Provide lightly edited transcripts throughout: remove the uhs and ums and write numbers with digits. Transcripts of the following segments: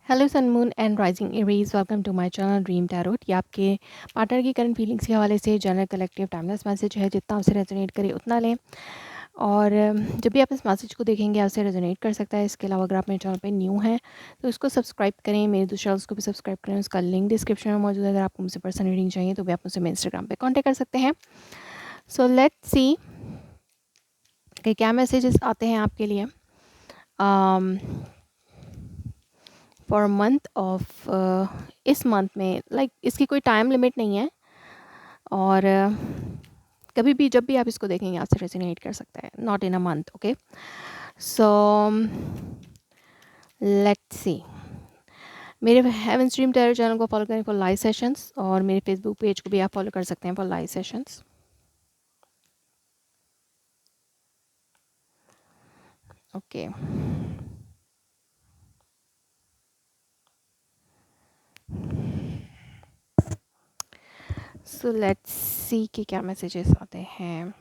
Hello sun moon and rising Aries, welcome to my channel dream tarot. ये आपके partner की current feelings के हवाले से जनरल कलेक्टिव टाइमलेस मैसेज है। जितना आपसे रेजोनेट करे उतना लें, और जब भी आप इस मैसेज को देखेंगे आपसे रेजोनेट कर सकता है। इसके अलावा अगर आप मेरे चैनल पे न्यू हैं तो इसको सब्सक्राइब करें, मेरे दूसरे चैनल्स को भी सब्सक्राइब करें। उसका लिंक डिस्क्रिप्शन में मौजूद है। अगर आपको मुझसे पर्सनल रीडिंग चाहिए तो भी आप मुझसे मेरे इंस्टाग्राम पर कॉन्टैक्ट कर सकते हैं। सो लेट्स सी कि क्या मैसेजेस आते हैं आपके लिए फॉर मंथ ऑफ इस मंथ में। इसकी कोई टाइम लिमिट नहीं है, और कभी भी जब भी आप इसको देखेंगे आपसे रेजोनेट कर सकता है। Not in a month, okay. So let's see. मेरे हेवन स्ट्रीम टैरो चैनल को फॉलो करें फॉर लाइव सेशंस, और मेरे फेसबुक पेज को भी आप फॉलो कर सकते हैं for live sessions. Okay, so let's see कि क्या मैसेजेस आते हैं।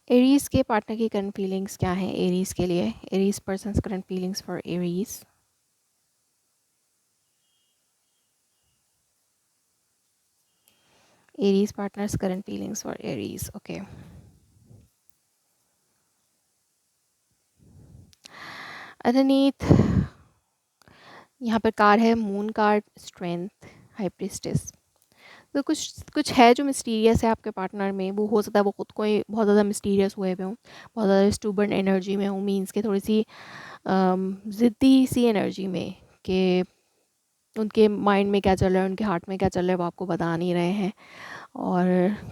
एरीज के पार्टनर की करंट फीलिंग्स क्या है एरीज के लिए? Aries persons current feelings for Aries. Aries partners current feelings for Aries, okay. Underneath यहाँ पर कार्ड है moon card, strength, high priestess. तो कुछ कुछ है जो मिस्टीरियस है आपके पार्टनर में। वो हो सकता है वो खुद को ही बहुत ज़्यादा मिस्टीरियस हुए हुए हों, बहुत ज़्यादा स्टूबर्न एनर्जी में हो, मीन्स के थोड़ी सी ज़िद्दी सी एनर्जी में, कि उनके माइंड में क्या चल रहा है, उनके हार्ट में क्या चल रहा है वो आपको बता नहीं रहे हैं। और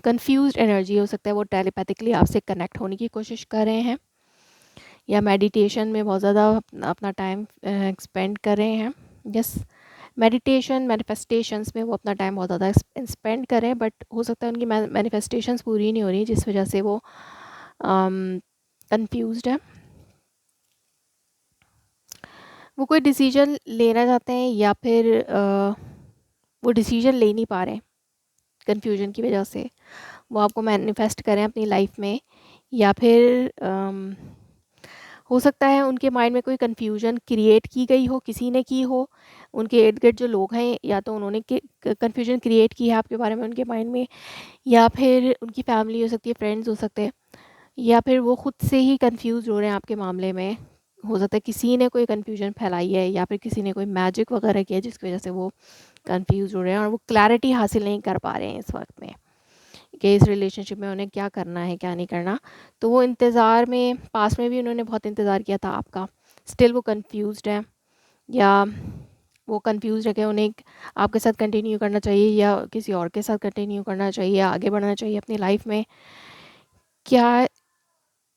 कंफ्यूज्ड एनर्जी हो सकता है, वो टेलीपैथिकली आपसे कनेक्ट होने की कोशिश कर रहे हैं, या मेडिटेशन में बहुत ज़्यादा अपना टाइम स्पेंड कर रहे हैं। यस, मेडिटेशन मैनिफेस्टेशंस में वो अपना टाइम बहुत ज़्यादा स्पेंड कर रहे हैं, बट हो सकता है उनकी मैनिफेस्टेशंस पूरी नहीं हो रही, जिस वजह से वो कंफ्यूज्ड है। वो कोई डिसीजन लेना चाहते हैं, या फिर वो डिसीजन ले नहीं पा रहे हैं कन्फ्यूजन की वजह से। वो आपको मैनिफेस्ट करें अपनी लाइफ में, या फिर हो सकता है उनके माइंड में कोई कन्फ्यूजन क्रिएट की गई हो, किसी ने की हो। उनके इर्द गिर्द जो लोग हैं, या तो उन्होंने कन्फ्यूजन क्रिएट की है आपके बारे में उनके माइंड में, या फिर उनकी फैमिली हो सकती है, फ्रेंड्स हो सकते हैं, या फिर वो खुद से ही कंफ्यूज हो रहे हैं आपके मामले में। हो सकता है किसी ने कोई कन्फ्यूजन फैलाई है, या फिर किसी ने कोई मैजिक वगैरह किया जिसकी वजह से वो कंफ्यूज हो रहे हैं, और वो क्लैरिटी हासिल नहीं कर पा रहे हैं इस वक्त में कि इस रिलेशनशिप में उन्हें क्या करना है क्या नहीं करना। तो वो इंतज़ार में, पास में भी उन्होंने बहुत इंतज़ार किया था आपका, स्टिल वो कंफ्यूज्ड है, या वो कंफ्यूज है कि उन्हें आपके साथ कंटिन्यू करना चाहिए या किसी और के साथ कंटिन्यू करना चाहिए, या आगे बढ़ना चाहिए अपनी लाइफ में, क्या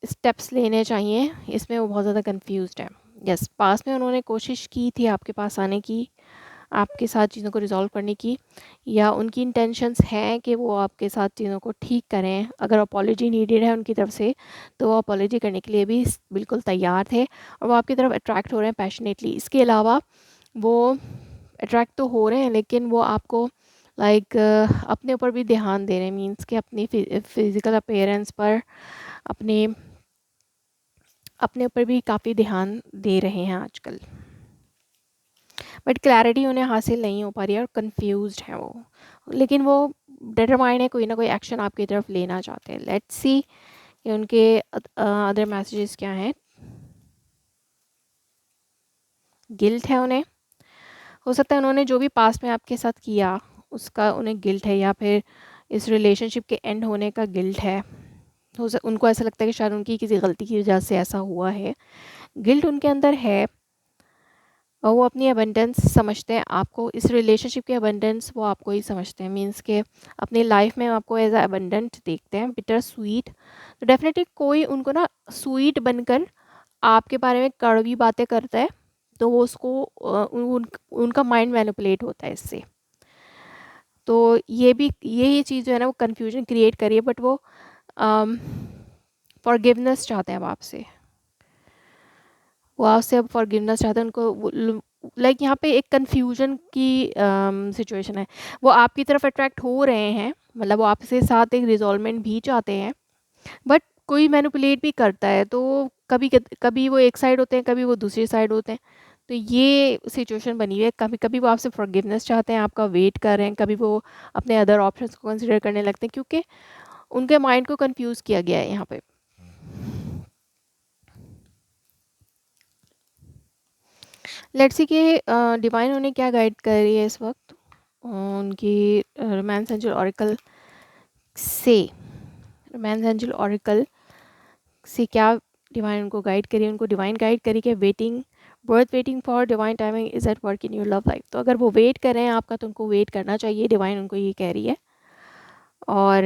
स्टेप्स लेने चाहिए, इसमें वो बहुत ज़्यादा कंफ्यूज्ड है। यस, पास में उन्होंने कोशिश की थी आपके पास आने की, आपके साथ चीज़ों को रिजॉल्व करने की, या उनकी इंटेंशंस हैं कि वो आपके साथ चीज़ों को ठीक करें। अगर अपॉलॉजी नीडेड है उनकी तरफ से तो वो अपॉलॉजी करने के लिए भी बिल्कुल तैयार थे, और वो आपकी तरफ अट्रैक्ट हो रहे हैं पैशनेटली। इसके अलावा वो अट्रैक्ट तो हो रहे हैं, लेकिन वो आपको अपने ऊपर भी ध्यान दे रहे हैं, मीन्स कि अपनी फिज़िकल अपीयरेंस पर, अपने अपने ऊपर भी काफ़ी ध्यान दे रहे हैं आजकल। बट क्लैरिटी उन्हें हासिल नहीं हो पा रही है, और कंफ्यूज्ड है वो, लेकिन वो डिटरमाइंड है, कोई ना कोई एक्शन आपकी तरफ लेना चाहते हैं। लेट्स सी कि उनके अदर मैसेजेस क्या हैं। गिल्ट है उन्हें, हो सकता है उन्होंने जो भी पास्ट में आपके साथ किया उसका उन्हें गिल्ट है, या फिर इस रिलेशनशिप के एंड होने का गिल्ट है। उनको ऐसा लगता है कि शायद उनकी किसी गलती की वजह से ऐसा हुआ है। गिल्ट उनके अंदर है, और वो अपनी अबंडेंस समझते हैं आपको, इस रिलेशनशिप की अबंडेंस वो आपको ही समझते हैं, मीन्स के अपनी लाइफ में आपको एज अबंडेंट देखते हैं, बिटर स्वीट। तो डेफिनेटली कोई उनको ना स्वीट बनकर आपके बारे में कड़वी बातें करता है, तो वो उसको उनका माइंड मैनिपुलेट होता है इससे। तो ये चीज़ जो है ना वो कन्फ्यूजन क्रिएट करी है, बट वो फॉरगिवनेस चाहते हैं अब आपसे। वो आपसे अब फॉरगिवनेस चाहते हैं। उनको यहाँ पे एक कन्फ्यूजन की सिचुएशन है। वो आपकी तरफ अट्रैक्ट हो रहे हैं, मतलब वो आपसे साथ एक रिजॉल्वमेंट भी चाहते हैं, बट कोई मैनिपुलेट भी करता है तो कभी कभी वो एक साइड होते हैं, कभी वो दूसरी साइड होते हैं। तो ये सिचुएशन बनी हुई है। कभी कभी वो आपसे फॉरगिवनेस चाहते हैं, आपका वेट कर रहे हैं, कभी वो अपने अदर ऑप्शंस को कंसिडर करने लगते हैं, क्योंकि उनके माइंड को कंफ्यूज किया गया है यहाँ पे। लेट्स सी कि डिवाइन उन्हें क्या गाइड कर रही है इस वक्त उनकी रोमांस एंजल ऑरिकल से। रोमांस एंजल ऑरिकल से क्या डिवाइन उनको गाइड करिए? उनको डिवाइन गाइड करिए कि waiting for divine timing is at work in your love life. तो अगर वो वेट कर रहे हैं आपका, तो उनको वेट करना चाहिए, डिवाइन उनको ये कह रही है। और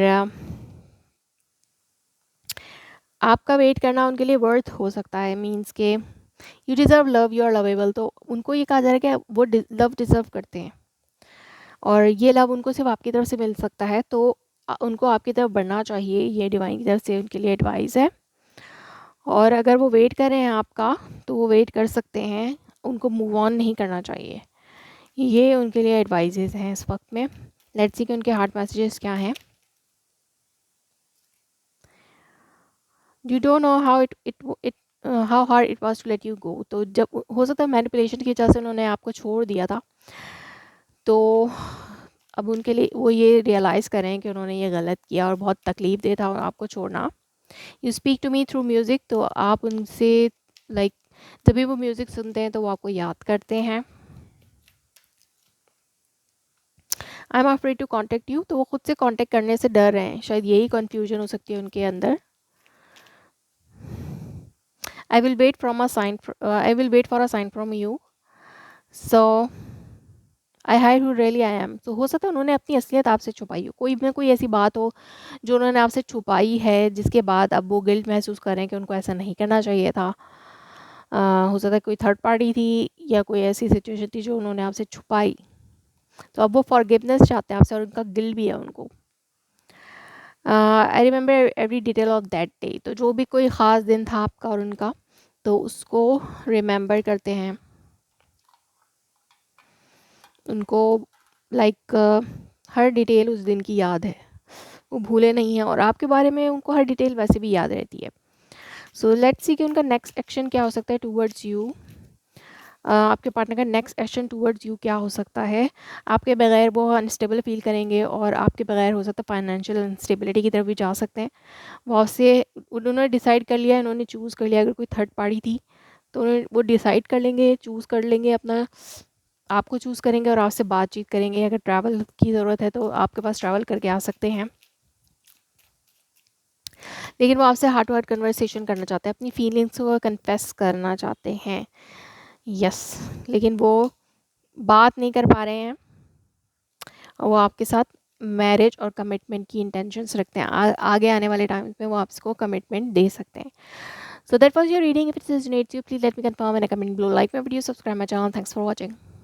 आपका वेट करना उनके लिए वर्थ हो सकता है, मीन्स के you deserve love, you are lovable. तो उनको ये कहा जा रहा है कि वो लव डिज़र्व करते हैं और ये लव उनको सिर्फ आपकी तरफ से मिल सकता है। तो उनको आपकी तरफ बढ़ना चाहिए, ये डिवाइन की तरफ से उनके लिए एडवाइस है। और अगर वो वेट कर रहे हैं आपका, तो वो वेट कर सकते हैं, उनको मूव ऑन नहीं करना चाहिए। ये उनके लिए एडवाइजेज हैं इस वक्त में। लेट्स सी कि उनके हार्ट मैसेजेस क्या हैं। You don't know how it how hard it was to let you go. तो जब हो सकता है मैनिपुलेशन की वजह से उन्होंने आपको छोड़ दिया था, तो अब उनके लिए वो ये रियलाइज़ करें कि उन्होंने ये गलत किया और बहुत तकलीफ़ दे था आपको छोड़ना। You speak to me through music. तो आप उनसे लाइक जब भी वो म्यूज़िक सुनते हैं तो वो आपको याद करते हैं। I am afraid to contact you. तो वो खुद से कॉन्टेक्ट करने से डर रहे हैं, शायद यही कन्फ्यूजन हो सकती है उनके अंदर। I will wait for a sign from you, so I hide who really I am. तो हो सकता है उन्होंने अपनी असलियत आपसे छुपाई हो, कोई ना कोई ऐसी बात हो जो उन्होंने आपसे छुपाई है, जिसके बाद अब वो गिल्ट महसूस करें कि उनको ऐसा नहीं करना चाहिए था। हो सकता है कोई थर्ड पार्टी थी या कोई ऐसी सिचुएशन थी जो उन्होंने आपसे छुपाई। तो अब वो फॉरगिवनेस चाहते हैं आपसे और उनका गिल्ट भी है उनको। I remember every detail of that day. तो जो भी कोई ख़ास दिन था आपका और उनका, तो उसको रिमेंबर करते हैं, उनको लाइक हर डिटेल उस दिन की याद है, वो भूले नहीं हैं। और आपके बारे में उनको हर डिटेल वैसे भी याद रहती है। सो लेट्स सी कि उनका नेक्स्ट एक्शन क्या हो सकता है टूवर्ड्स यू। आपके पार्टनर का नेक्स्ट एक्शन टूवर्ड्स यू क्या हो सकता है? आपके बगैर वो अनस्टेबल फील करेंगे और आपके बगैर हो सकता है फाइनेंशियल अनस्टेबिलिटी की तरफ भी जा सकते हैं। वो आपसे उन्होंने डिसाइड कर लिया, उन्होंने चूज़ कर लिया। अगर कोई थर्ड पार्टी थी तो वो डिसाइड कर लेंगे, चूज़ कर लेंगे अपना, आपको चूज़ करेंगे और आपसे बातचीत करेंगे। अगर ट्रैवल की ज़रूरत है तो आपके पास ट्रैवल करके आ सकते हैं। लेकिन वो आपसे हार्ट टू हार्ट कन्वर्सेशन करना चाहते हैं, अपनी फीलिंग्स को कन्फेस करना चाहते हैं। यस, लेकिन वो बात नहीं कर पा रहे हैं। वो आपके साथ मैरिज और कमिटमेंट की इंटेंशंस रखते हैं। आगे आने वाले टाइम में वो आपको कमिटमेंट दे सकते हैं। So that was your reading. If it resonates you, please let me confirm in a comment below. Like my video, subscribe my channel. Thanks for watching.